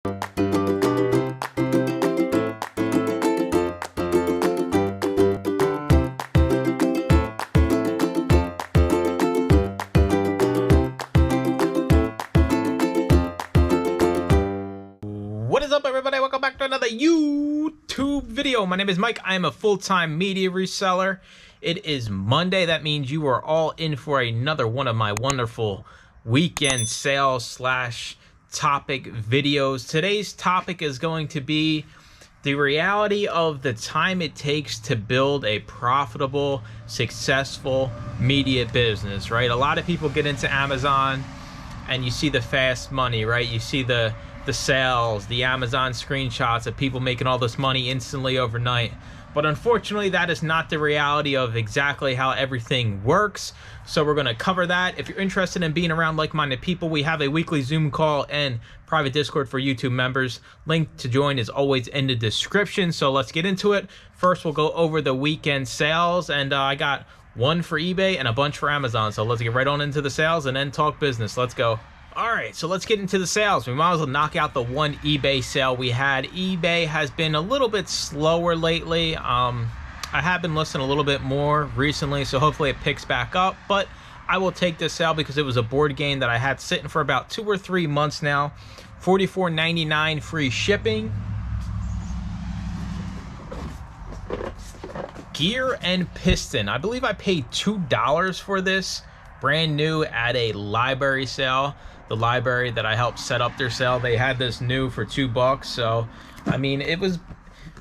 What is up, everybody? Welcome back to another YouTube video. My name is Mike. I am a full-time media reseller. It is Monday. That means you are all in for another one of my wonderful weekend sales slash topic videos. Today's topic is going to be the reality of the time it takes to build a profitable, successful media business, right? A lot of people get into Amazon and you see the fast money, right? You see the sales, the Amazon screenshots of people making all this money instantly overnight. But unfortunately, that is not the reality of exactly how everything works. So we're going to cover that. If you're interested in being around like-minded people, we have a weekly Zoom call and private Discord for YouTube members. Link to join is always in the description. So let's get into it. First, we'll go over the weekend sales, and I got one for eBay and a bunch for Amazon. So let's get right on into the sales and then talk business. Let's go. All right, so let's get into the sales. We might as well knock out the one eBay sale we had. eBay has been a little bit slower lately. I have been listening a little bit more recently, so hopefully it picks back up. But I will take this sale because it was a board game that I had sitting for about 2 or 3 months now. $44.99 free shipping. Gear and Piston. I believe I paid $2 for this. Brand new at a library sale. The library that I helped set up their sale, they had this new for $2. So I mean, it was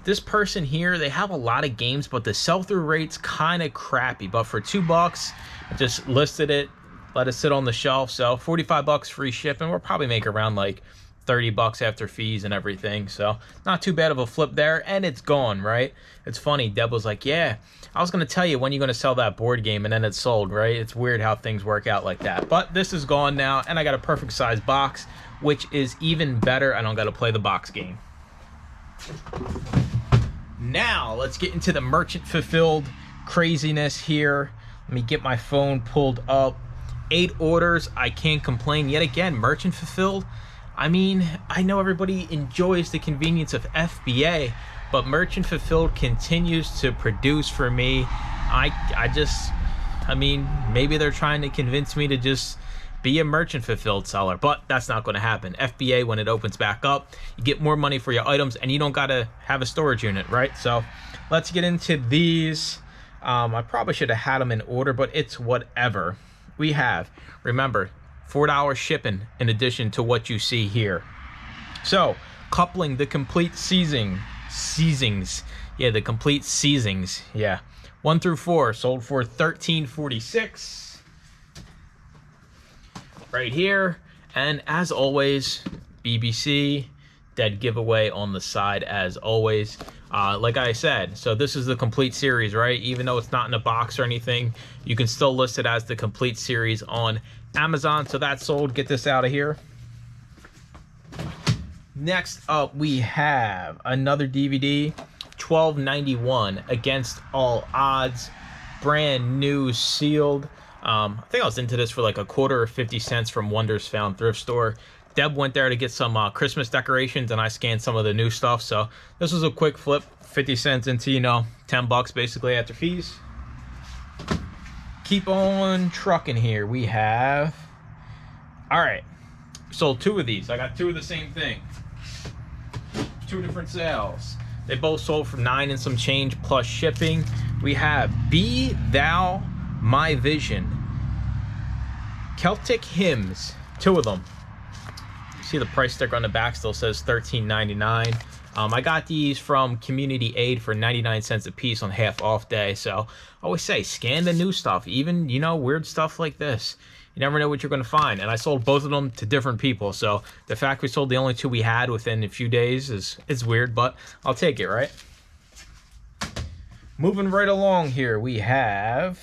this person here, they have a lot of games, but the sell-through rate's kind of crappy. But for $2, I just listed it, let it sit on the shelf. So $45 free shipping. We'll probably make around like $30 after fees and everything. So not too bad of a flip there, and it's gone, right? It's funny, Deb was like, yeah, I was going to tell you when you're going to sell that board game, and then it's sold, right? It's weird how things work out like that. But this is gone now, and I got a perfect size box, which is even better. I don't got to play the box game. Now, let's get into the merchant fulfilled craziness here. Let me get my phone pulled up. 8 orders. I can't complain. Yet again, merchant fulfilled. I mean, I know everybody enjoys the convenience of FBA, but merchant fulfilled continues to produce for me. I mean, maybe they're trying to convince me to just be a merchant fulfilled seller, but that's not going to happen. FBA, when it opens back up, you get more money for your items, and you don't got to have a storage unit, right? So let's get into these. I probably should have had them in order, but it's whatever. We have, remember, $4 shipping in addition to what you see here. So coupling the complete seasonings, yeah, the complete seasonings, yeah, 1 through 4 sold for $13.46 right here. And as always, BBC dead giveaway on the side as always. Like I said, so this is the complete series, right? Even though it's not in a box or anything, you can still list it as the complete series on Amazon. So that's sold. Get this out of here. Next up, we have another DVD, $12.91 Against All Odds, brand new, sealed. I think I was into this for like $1 or 50 cents from Wonders Found thrift store. Deb went there to get some Christmas decorations, and I scanned some of the new stuff. So this was a quick flip, 50 cents into, you know, $10 basically after fees. Keep on trucking here. We have, all right, sold 2 of these. I got 2 of the same thing. 2 different sales. They both sold for $9 and some change plus shipping. We have Be Thou My Vision, Celtic Hymns, 2 of them. See the price sticker on the back still says $13.99. I got these from Community Aid for 99 cents a piece on half off day. So I always say, scan the new stuff, even, you know, weird stuff like this. You never know what you're going to find. And I sold both of them to different people. So the fact we sold the only 2 we had within a few days is weird, but I'll take it, right? Moving right along here, we have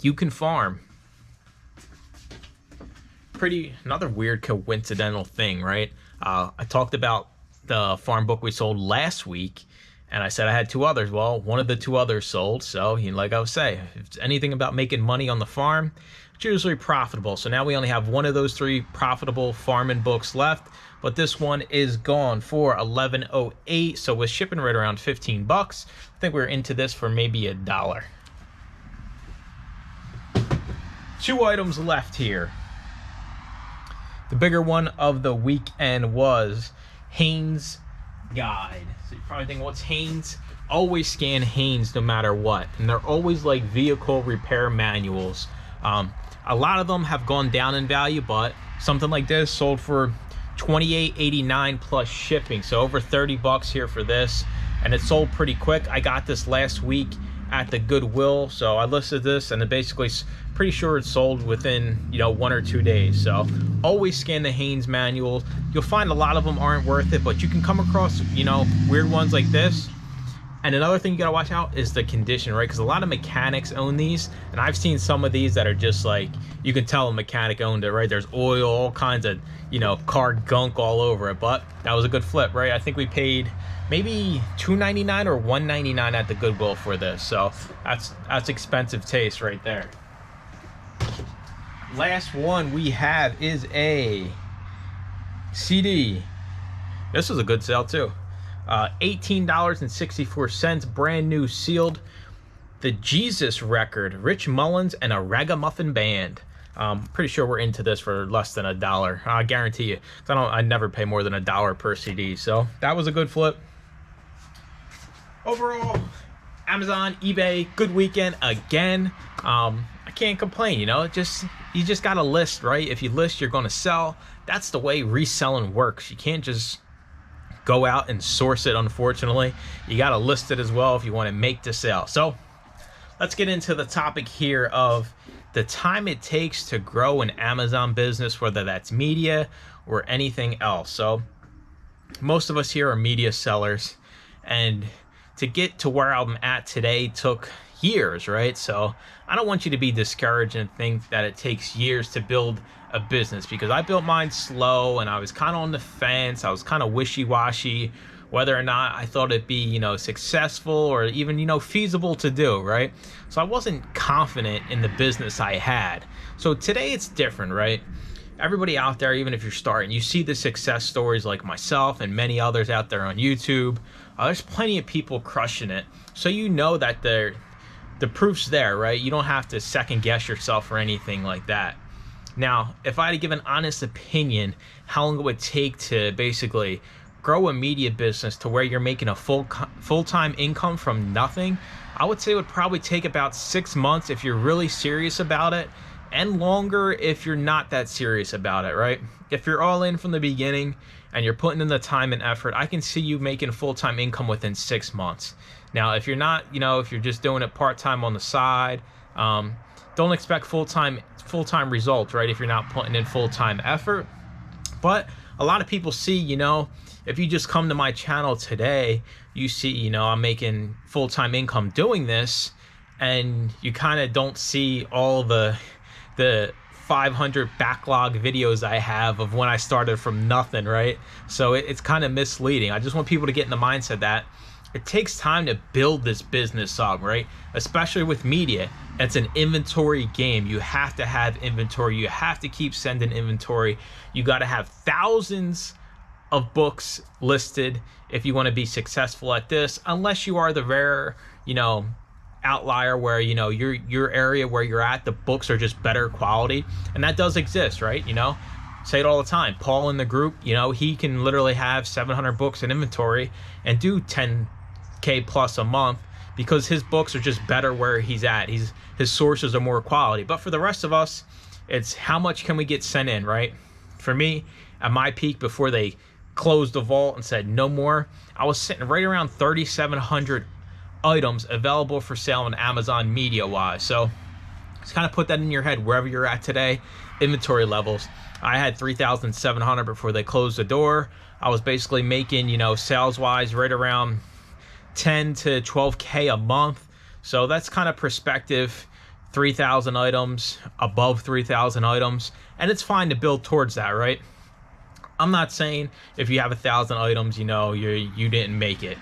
You Can Farm. Another weird coincidental thing, right? I talked about the farm book we sold last week, and I said I had 2 others. Well, one of the 2 others sold. So, you know, like I was saying, if it's anything about making money on the farm, it's usually profitable. So now we only have one of those 3 profitable farming books left. but this one is gone for $11.08. So with shipping right around 15 bucks, I think we're into this for maybe $1. 2 items left here. The bigger one of the weekend was Hanes Guide. So you're probably thinking, what's Hanes? Always scan Hanes no matter what, and they're always like vehicle repair manuals. A lot of them have gone down in value, but something like this sold for $28.89 plus shipping, so over 30 bucks here for this, and it sold pretty quick. I got this last week at the Goodwill, so I listed this, and it basically pretty sure it sold within 1 or 2 days. So always scan the Hanes manuals. You'll find a lot of them aren't worth it, but you can come across weird ones like this. And another thing you gotta watch out is the condition, right? Because a lot of mechanics own these, and I've seen some of these that are just like, you can tell a mechanic owned it, right? There's oil, all kinds of, car gunk all over it, but that was a good flip, right? I think we paid maybe $2.99 or $1.99 at the Goodwill for this, so that's expensive taste right there. Last one we have is a CD. This was a good sale too. $18.64, brand new, sealed. The Jesus Record, Rich Mullins and a Ragamuffin Band. Pretty sure we're into this for less than $1. I guarantee you. I never pay more than $1 per CD. So that was a good flip. Overall, Amazon, eBay, good weekend again. I can't complain. You just got to list, right? If you list, you're going to sell. That's the way reselling works. You can't just go out and source it. Unfortunately, you got to list it as well if you want to make the sale. So let's get into the topic here of the time it takes to grow an Amazon business, whether that's media or anything else. So most of us here are media sellers, and to get to where I'm at today took years, right? So I don't want you to be discouraged and think that it takes years to build a business, because I built mine slow and I was kind of on the fence. I was kind of wishy-washy whether or not I thought it'd be, successful or even, feasible to do, right? So I wasn't confident in the business I had. So today it's different, right? Everybody out there, even if you're starting, you see the success stories like myself and many others out there on YouTube. There's plenty of people crushing it. So that the proof's there, right? You don't have to second guess yourself or anything like that. Now, if I had to give an honest opinion, how long it would take to basically grow a media business to where you're making a full-time income from nothing, I would say it would probably take about 6 months if you're really serious about it, and longer if you're not that serious about it, right? If you're all in from the beginning and you're putting in the time and effort, I can see you making full-time income within 6 months. Now, if you're not, if you're just doing it part-time on the side, don't expect full-time results, right? If you're not putting in full-time effort. But a lot of people see, if you just come to my channel today, you see, I'm making full-time income doing this, and you kind of don't see all the 500 backlog videos I have of when I started from nothing, right? So it's kind of misleading. I just want people to get in the mindset that it takes time to build this business up, right? Especially with media. It's an inventory game. You have to have inventory. You have to keep sending inventory. You got to have thousands of books listed if you want to be successful at this, unless you are the rare, outlier where, your area where you're at, the books are just better quality. And that does exist, right? Say it all the time. Paul in the group, he can literally have 700 books in inventory and do 10K plus a month because his books are just better where he's at. His sources are more quality. But for the rest of us, it's how much can we get sent in, right? For me, at my peak before they closed the vault and said no more, I was sitting right around 3,700 items available for sale on Amazon media wise. So just kind of put that in your head wherever you're at today. Inventory levels, I had 3,700 before they closed the door. I was basically making, sales wise right around 10 to 12K a month. So that's kind of perspective. 3,000 items, above 3,000 items, and it's fine to build towards that, right? I'm not saying if you have 1,000 items, you didn't make it.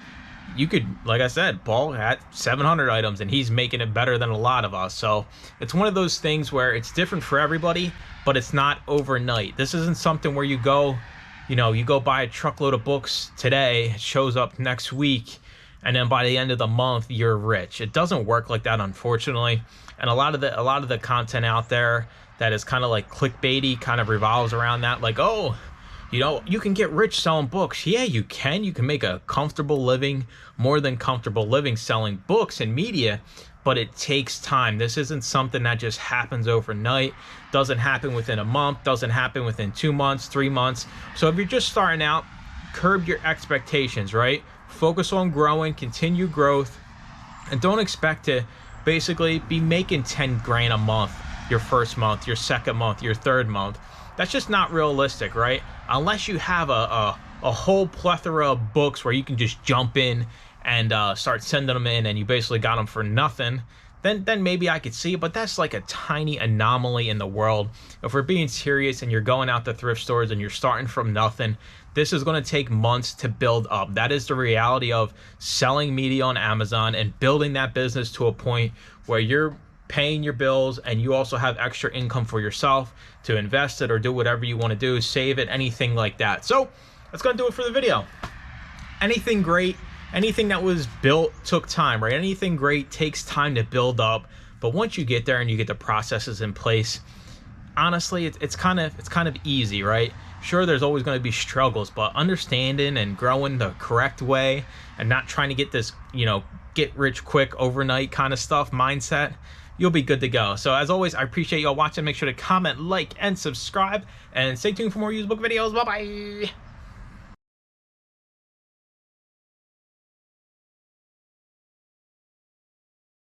You could, like I said, Paul had 700 items and he's making it better than a lot of us. So it's one of those things where it's different for everybody, but it's not overnight. This isn't something where you go you know, you go buy a truckload of books today, it shows up next week, and then by the end of the month you're rich. It doesn't work like that, unfortunately. And a lot of the content out there that is kind of like clickbaity kind of revolves around that, like, oh, you know, you can get rich selling books. Yeah, you can. You can make a comfortable living, more than comfortable living, selling books and media, but it takes time. This isn't something that just happens overnight. Doesn't happen within a month, doesn't happen within 2 months, 3 months. So if you're just starting out, curb your expectations, right? Focus on growing, continue growth, and don't expect to basically be making 10 grand a month your first month, your second month, your third month. That's just not realistic, right? Unless you have a whole plethora of books where you can just jump in and start sending them in, and you basically got them for nothing, then maybe I could see it. But that's like a tiny anomaly in the world. If we're being serious and you're going out to thrift stores and you're starting from nothing, this is going to take months to build up. That is the reality of selling media on Amazon and building that business to a point where you're paying your bills and you also have extra income for yourself to invest it or do whatever you want to do, save it, anything like that. So that's going to do it for the video. Anything great, anything that was built took time, right? Anything great takes time to build up, but once you get there and you get the processes in place, honestly, it's kind of easy, right? Sure, there's always going to be struggles, but understanding and growing the correct way and not trying to get this, you know, get rich quick overnight kind of stuff mindset, you'll be good to go. So as always, I appreciate y'all watching. Make sure to comment, like, and subscribe, and stay tuned for more used book videos. Bye bye.